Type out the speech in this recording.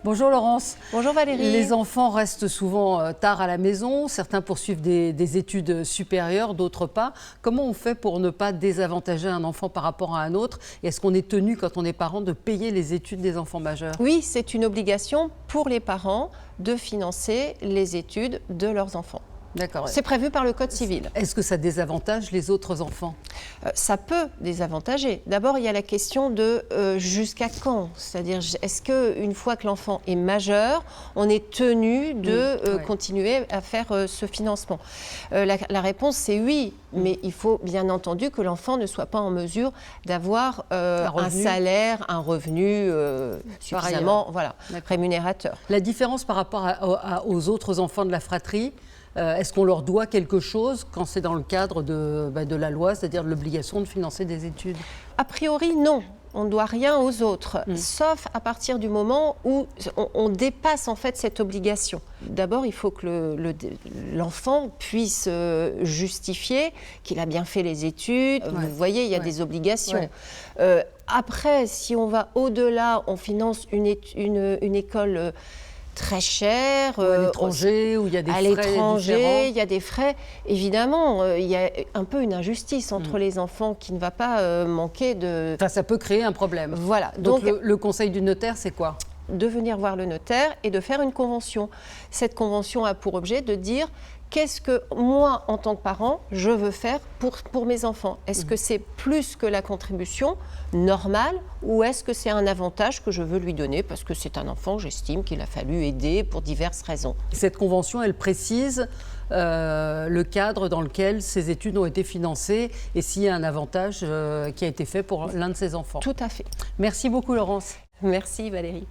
Bonjour Laurence. Bonjour Valérie. Les enfants restent souvent tard à la maison, certains poursuivent des études supérieures, d'autres pas. Comment on fait pour ne pas désavantager un enfant par rapport à un autre? Et est-ce qu'on est tenu, quand on est parent, de payer les études des enfants majeurs? Oui, c'est une obligation pour les parents de financer les études de leurs enfants. D'accord. C'est prévu par le Code civil. Est-ce que ça désavantage les autres enfants? Ça peut désavantager. D'abord, il y a la question de jusqu'à quand. C'est-à-dire, est-ce qu'une fois que l'enfant est majeur, on est tenu de continuer à faire ce financement? La réponse, c'est oui. Mais il faut bien entendu que l'enfant ne soit pas en mesure d'avoir un salaire, un revenu suffisamment rémunérateur. La différence par rapport aux autres enfants de la fratrie, est-ce qu'on leur doit quelque chose quand c'est dans le cadre de la loi, c'est-à-dire de l'obligation de financer des études? A priori, non. On ne doit rien aux autres, sauf à partir du moment où on dépasse en fait cette obligation. D'abord, il faut que l'enfant puisse justifier qu'il a bien fait les études. Vous voyez, il y a des obligations. Après, si on va au-delà, on finance une école très cher. À l'étranger, où il y a des frais différents. À l'étranger, il y a des frais. Évidemment, il y a un peu une injustice entre les enfants qui ne va pas manquer de... Enfin, ça peut créer un problème. Voilà. Donc le conseil du notaire, c'est quoi? De venir voir le notaire et de faire une convention. Cette convention a pour objet de dire qu'est-ce que moi, en tant que parent, je veux faire pour mes enfants. Est-ce que c'est plus que la contribution normale ou est-ce que c'est un avantage que je veux lui donner parce que c'est un enfant, j'estime qu'il a fallu aider pour diverses raisons. Cette convention, elle précise le cadre dans lequel ces études ont été financées et s'il y a un avantage qui a été fait pour l'un de ces enfants. Tout à fait. Merci beaucoup Laurence. Merci Valérie.